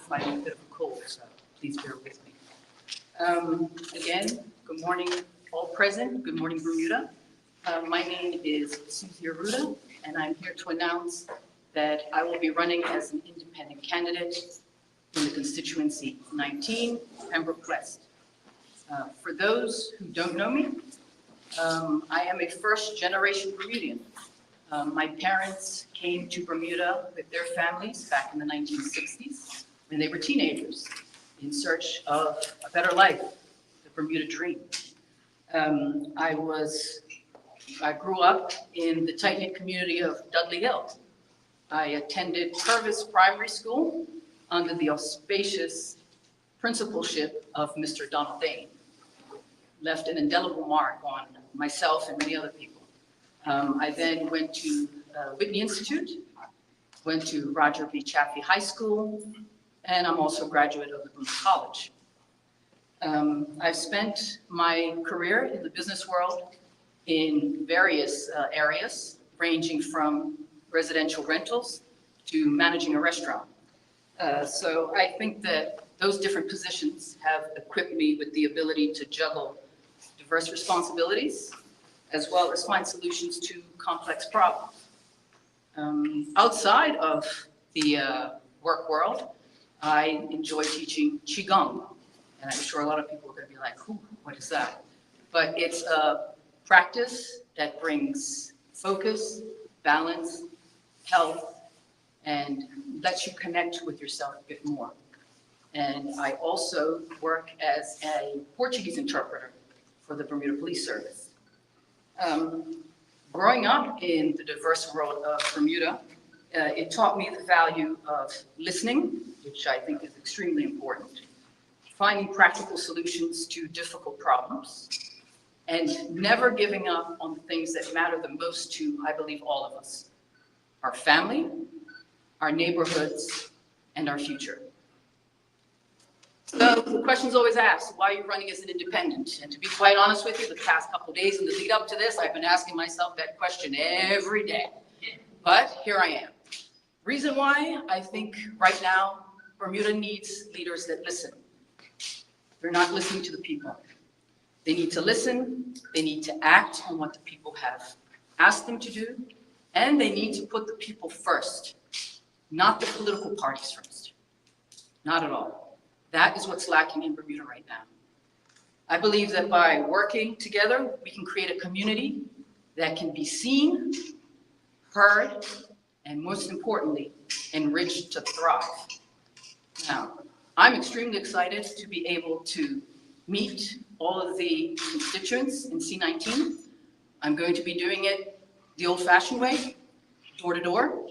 fighting a bit of a cold, so please bear with me. Again, good morning, all present. Good morning, Bermuda. My name is Suzie Arruda, and I'm here to announce that I will be running as an independent candidate in the constituency 19, Pembroke West. For those who don't know me, I am a first-generation Bermudian. My parents came to Bermuda with their families back in the 1960s when they were teenagers in search of a better life, the Bermuda dream. I grew up in the tight-knit community of Dudley Hill. I attended Purvis Primary School under the auspicious principalship of Mr. Donald Dane. Left an indelible mark on myself and many other people. I then went to Whitney Institute, went to Roger B. Chaffee High School, and I'm also a graduate of the Bermuda College. I've spent my career in the business world in various areas, ranging from residential rentals to managing a restaurant. So I think that those different positions have equipped me with the ability to juggle diverse responsibilities, as well as find solutions to complex problems. Outside of the work world, I enjoy teaching Qigong. And I'm sure a lot of people are going to be like, what is that? But it's a practice that brings focus, balance, health, and lets you connect with yourself a bit more. And I also work as a Portuguese interpreter for the Bermuda Police Service. Growing up in the diverse world of Bermuda, it taught me the value of listening, which I think is extremely important, finding practical solutions to difficult problems, and never giving up on the things that matter the most to, I believe, all of us: our family, our neighborhoods, and our future. So the question's always asked, why are you running as an independent? And to be quite honest with you, the past couple of days in the lead up to this, I've been asking myself that question every day. But here I am. Reason why, I think right now, Bermuda needs leaders that listen. They're not listening to the people. They need to listen, they need to act on what the people have asked them to do, and they need to put the people first, not the political parties first. Not at all. That is what's lacking in Bermuda right now. I believe that by working together, we can create a community that can be seen, heard, and most importantly, enriched to thrive. Now, I'm extremely excited to be able to meet all of the constituents in C19. I'm going to be doing it the old-fashioned way, door to door.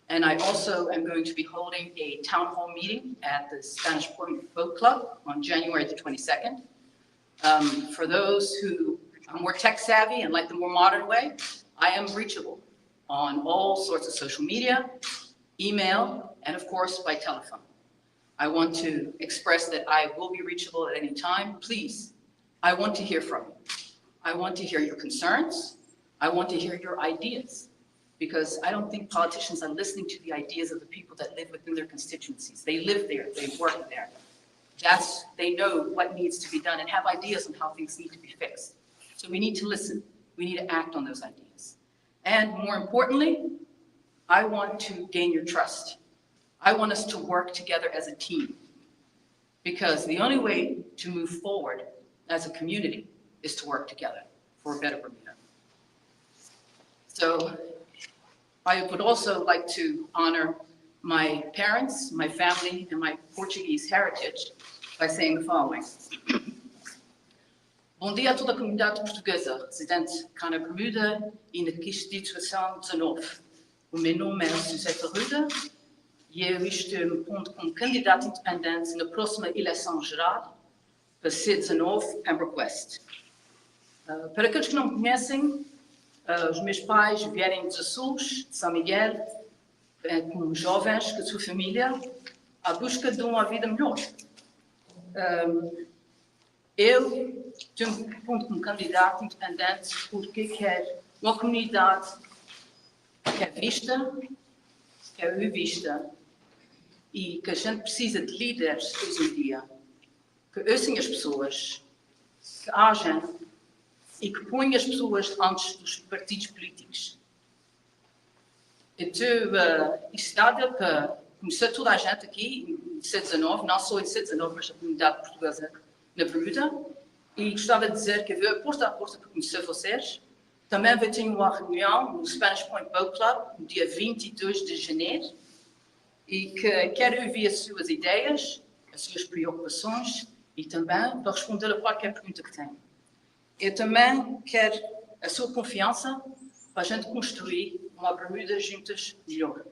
And I also am going to be holding a town hall meeting at the Spanish Point Boat Club on January the 22nd. For those who are more tech savvy and like the more modern way, I am reachable on all sorts of social media, email, and of course by telephone. I want to express that I will be reachable at any time. Please, I want to hear from you. I want to hear your concerns. I want to hear your ideas, because I don't think politicians are listening to the ideas of the people that live within their constituencies. They live there, they work there. They know what needs to be done and have ideas on how things need to be fixed. So we need to listen. We need to act on those ideas. And more importantly, I want to gain your trust. I want us to work together as a team, because the only way to move forward as a community is to work together for a better Bermuda. So I would also like to honor my parents, my family, and my Portuguese heritage by saying the following. Bom dia a toda a comunidade portuguesa residente cá na Bermuda e na Constituição 19. O meu nome é Suzie Arruda e eu estou-me pondo como candidato independente na próxima eleição geral para C19 Pembroke West. Para aqueles que não me conhecem, os meus pais vieram dos Açores, de São Miguel, como jovens com a sua família, à busca de uma vida melhor. Eu estou-me pondo como candidato independente porque quero uma comunidade que é vista, que é revista e que a gente precisa de líderes hoje em dia que ouçam as pessoas, que agem e que põem as pessoas antes dos partidos políticos. Então, isto dá para começar toda a gente aqui em C19, não só em C19, mas a comunidade portuguesa na Bermuda. E gostava de dizer que eu porta a porta para conhecer vocês. Também vai ter uma reunião no Spanish Point Boat Club, no dia 22 de janeiro, e que quero ouvir as suas ideias, as suas preocupações e também para responder a qualquer pergunta que tenham. Eu também quero a sua confiança para a gente construir uma Bermuda juntas melhor.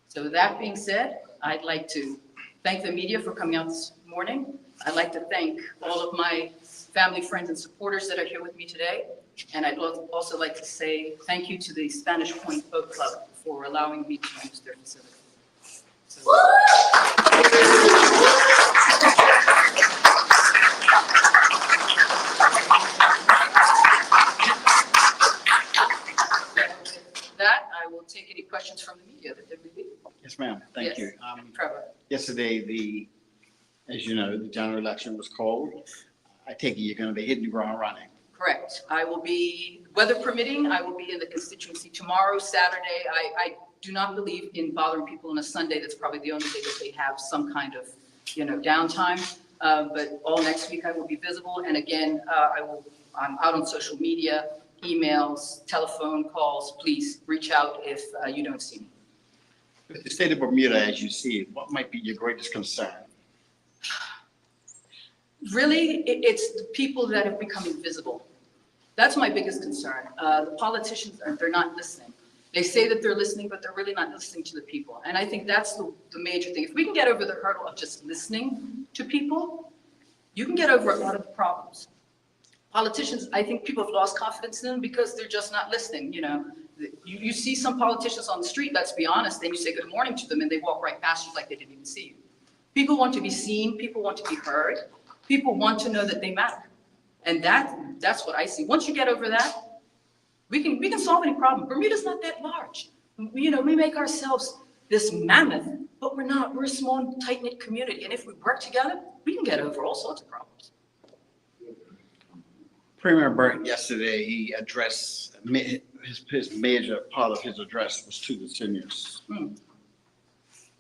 So with that being said, I'd like to thank the media for coming out this morning. I'd like to thank all of my family, friends, and supporters that are here with me today. And I'd also like to say thank you to the Spanish Point Boat Club for allowing me to use their facility. So, that, I will take any questions from the media that there may be. Yes, ma'am. Thank you. Trevor. Yesterday, as you know, the general election was called. I take it you're going to be hitting the ground running. Correct. I will be, weather permitting, I will be in the constituency tomorrow, Saturday. I do not believe in bothering people on a Sunday. That's probably the only day that they have some kind of, downtime. But all next week I will be visible. And again, I'm out on social media, emails, telephone calls. Please reach out if you don't see me. The state of Bermuda, as you see it, what might be your greatest concern? Really, it's the people that have become invisible. That's my biggest concern. The politicians, they're not listening. They say that they're listening, but they're really not listening to the people. And I think that's the major thing. If we can get over the hurdle of just listening to people, you can get over a lot of the problems. Politicians, I think people have lost confidence in them because they're just not listening. You see some politicians on the street, let's be honest, then you say good morning to them and they walk right past you like they didn't even see you. People want to be seen, people want to be heard, people want to know that they matter. And that's what I see. Once you get over that, we can solve any problem. Bermuda's not that large. We make ourselves this mammoth, but we're not. We're a small, tight-knit community. And if we work together, we can get over all sorts of problems. Premier Burton yesterday, he addressed, his major part of his address was to the seniors. I'm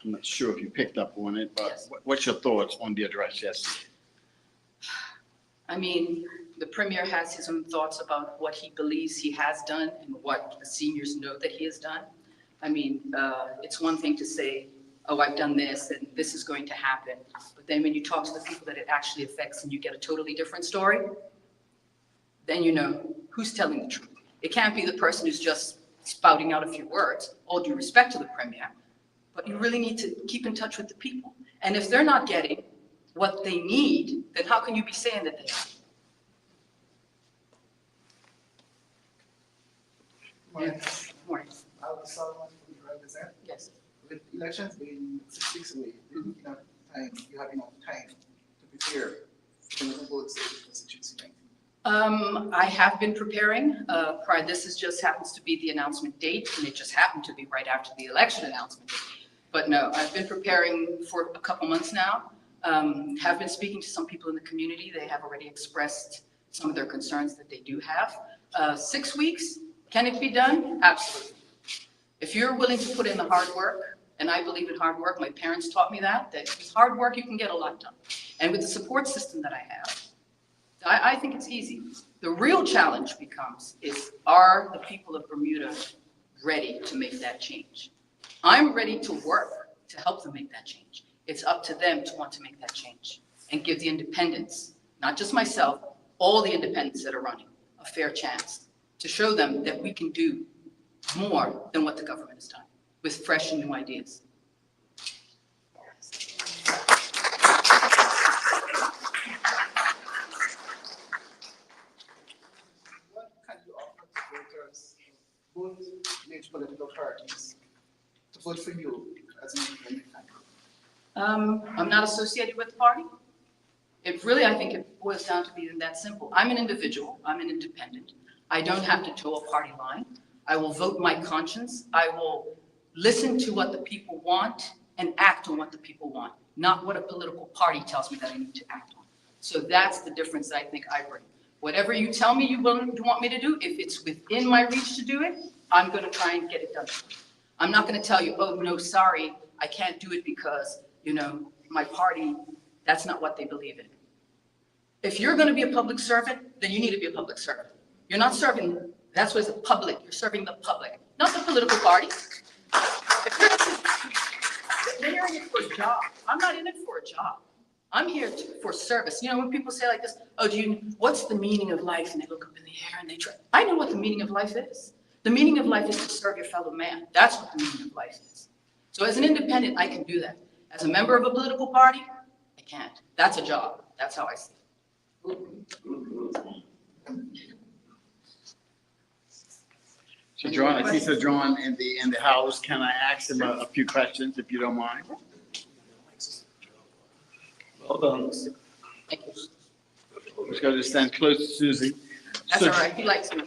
not sure if you picked up on it, but yes. What's your thoughts on the address yesterday? I mean, the Premier has his own thoughts about what he believes he has done and what the seniors know that he has done. I mean, it's one thing to say, oh, I've done this and this is going to happen. But then when you talk to the people that it actually affects and you get a totally different story, then you know who's telling the truth. It can't be the person who's just spouting out a few words, all due respect to the Premier, but you really need to keep in touch with the people. And if they're not getting what they need, then how can you be saying that they are? Morning. Yes. With elections being 6 weeks away, you have enough time to prepare for the votes for constituency 19. I have been preparing. This just happens to be the announcement date, and it just happened to be right after the election announcement date. But no, I've been preparing for a couple months now. Have been speaking to some people in the community. They have already expressed some of their concerns that they do have. 6 weeks, can it be done? Absolutely. If you're willing to put in the hard work, and I believe in hard work, my parents taught me that with hard work you can get a lot done. And with the support system that I have, I think it's easy. The real challenge are the people of Bermuda ready to make that change? I'm ready to work to help them make that change. It's up to them to want to make that change and give the independents, not just myself, all the independents that are running, a fair chance to show them that we can do more than what the government has done with fresh and new ideas. What can you offer to voters, both major political parties, to vote for you as an independent candidate? I'm not associated with the party. I think it boils down to being that simple. I'm an individual, I'm an independent. I don't have to toe a party line. I will vote my conscience. I will listen to what the people want and act on what the people want, not what a political party tells me that I need to act on. So that's the difference that I think I bring. Whatever you tell me you want me to do, if it's within my reach to do it, I'm going to try and get it done. I'm not going to tell you, oh, no, sorry, I can't do it because, you know, my party, that's not what they believe in. If you're going to be a public servant, then you need to be a public servant. You're not serving, that's what's the public, you're serving the public, not the political party. If you're, then you're in it for a job. I'm not in it for a job. I'm here for service. You know, when people say like this, oh, what's the meaning of life? And they look up in the air and they try. I know what the meaning of life is. The meaning of life is to serve your fellow man. That's what the meaning of life is. So as an independent, I can do that. As a member of a political party, I can't. That's a job. That's how I see it. So John, I see Sir John in the house. Can I ask him a few questions, if you don't mind? Well done. Thank you. Let's go to stand close to Susie. That's all right. He likes me.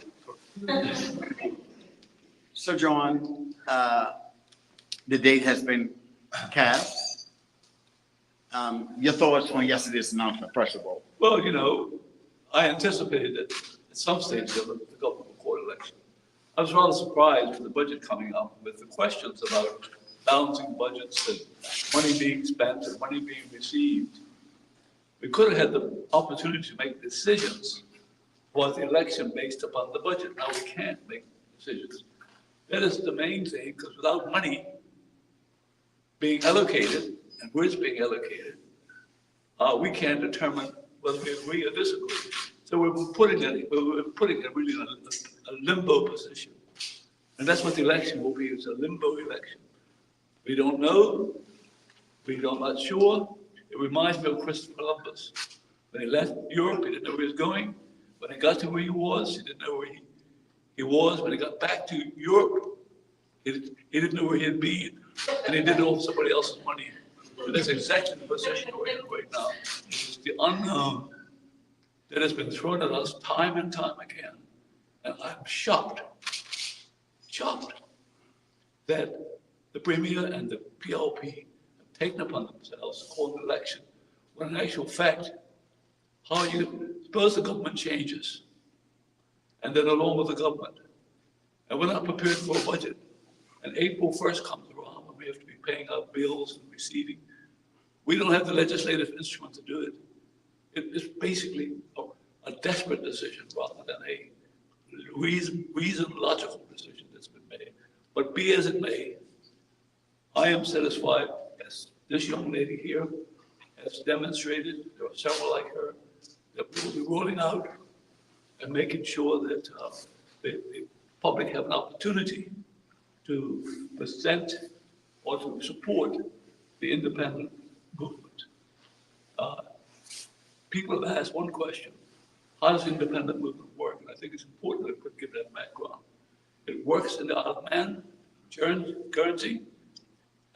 So John, the date has been cast. Your thoughts on yesterday's announcement, first of all? Well, you know, I anticipated that at some stage there would be the government court election. I was rather surprised with the budget coming up with the questions about balancing budgets and money being spent and money being received. We could have had the opportunity to make decisions for the election based upon the budget. Now we can't make decisions. That is the main thing, because without money being allocated and where it's being allocated, we can't determine whether we agree or disagree. So we're putting it really in a limbo position. And that's what the election will be, it's a limbo election. We don't know, we're not sure. It reminds me of Christopher Columbus. When he left Europe, he didn't know where he was going. When he got to where he was, he didn't know where he was. When he got back to Europe, he didn't know where he had been. And he didn't owe somebody else's money. And that's exactly the position we're in right now. It's the unknown that has been thrown at us time and time again. And I'm shocked that the Premier and the PLP have taken upon themselves to call an election, when in actual fact, how you suppose the government changes, and then along with the government, and we're not prepared for a budget, and April 1st comes around when we have to be paying our bills and receiving. We don't have the legislative instrument to do it. It's basically a desperate decision rather than a reasoned, logical decision that's been made. But be as it may, I am satisfied, as this young lady here has demonstrated, there are several like her, that we will be rolling out and making sure that the public have an opportunity to present or to support the independent movement. People have asked one question: how does the independent movement work? And I think it's important to give that background. It works in the Isle of Man, Guernsey,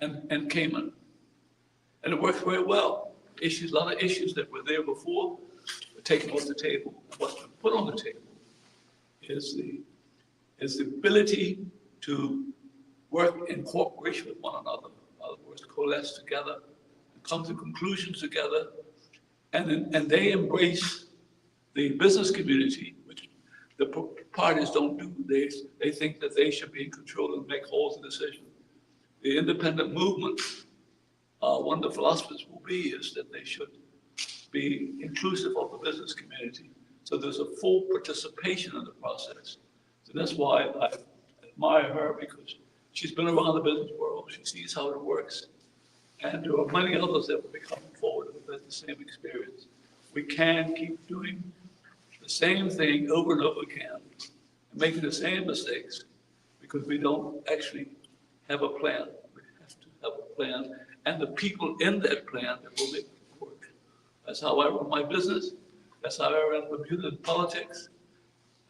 and Cayman. And it works very well. A lot of issues that were there before were taken off the table. What's been put on the table is the ability to work in cooperation with one another. In other words, coalesce together, come to conclusions together, and they embrace the business community, which the parties don't do. They think that they should be in control and make all the decisions. The independent movement, one of the philosophies will be is that they should be inclusive of the business community. So there's a full participation in the process. So that's why I admire her, because she's been around the business world. She sees how it works. And there are many others that will be coming forward with the same experience. We can keep doing the same thing over and over again, and making the same mistakes, because we don't actually have a plan. We have to have a plan, and the people in that plan that will make it work. That's how I run my business. That's how I run Bermuda in politics.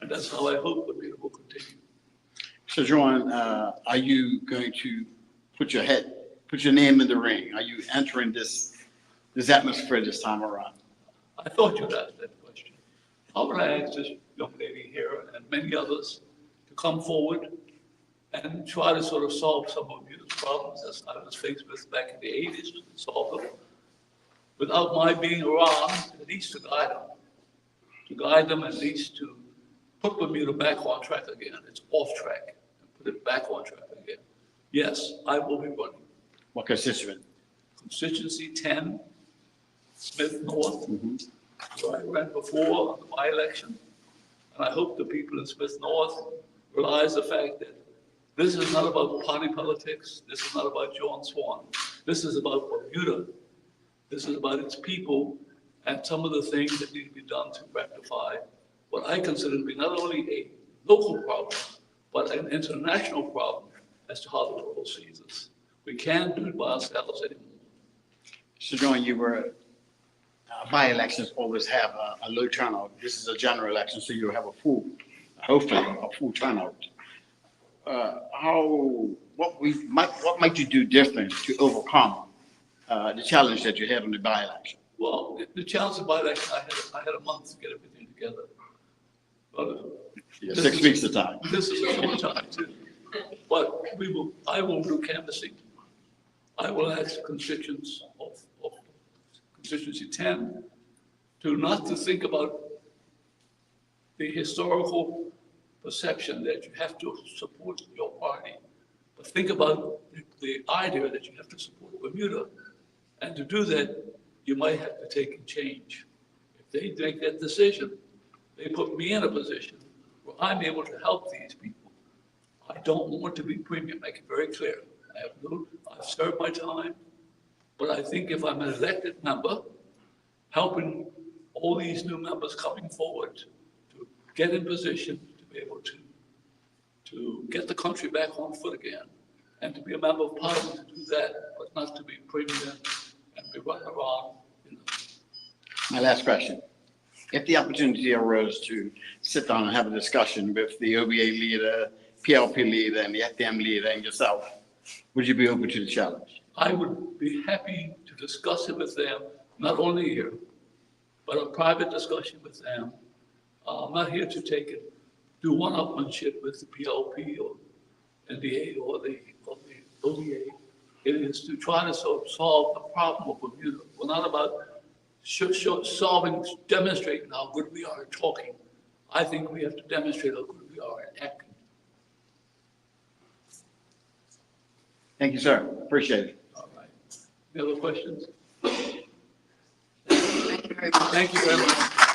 And that's how I hope Bermuda will continue. So John, are you going to put your name in the ring? Are you entering this atmosphere this time around? I thought you'd ask that question. I would ask this young lady here and many others to come forward and try to sort of solve some of Bermuda's problems as I was faced with back in the 80s, solve them, without my being around, at least to guide them, at least to put Bermuda back on track again. It's off track, and put it back on track again. Yes, I will be running. What constituent? Constituency 10, Smith North, where I ran before on the by-election. And I hope the people in Smith North realize the fact that this is not about party politics. This is not about John Swan. This is about Bermuda. This is about its people and some of the things that need to be done to rectify what I consider to be not only a local problem, but an international problem as to how the world sees us. We can't do it by ourselves anymore. So John, you were, by-elections always have a low turnout. This is a general election, so you'll have a full, hopefully, a full turnout. What might you do different to overcome the challenge that you had on the by-election? Well, the challenge of by-election, I had a month to get everything together. But Yeah, 6 weeks of time. this is a short time too. But I will do canvassing. I will ask constituents of constituency 10 not to think about the historical perception that you have to support your party, but think about the idea that you have to support Bermuda. And to do that, you might have to take a change. If they make that decision, they put me in a position where I'm able to help these people. I don't want to be premium, make it very clear. I've served my time, but I think if I'm an elected member, helping all these new members coming forward to get in position to be able to get the country back on foot again, and to be a member of parliament to do that, but not to be premium and be running around, you know. My last question. If the opportunity arose to sit down and have a discussion with the OBA leader, PLP leader, and the FDM leader, and yourself, would you be open to the challenge? I would be happy to discuss it with them, not only here, but a private discussion with them. I'm not here to do one-upmanship with the PLP or NDA or the OBA. It is to try to solve the problem of Bermuda. We're not about demonstrating how good we are at talking. I think we have to demonstrate how good we are at acting. Thank you, sir. Appreciate it. All right. Any other questions? Thank you very much. Thank you very much.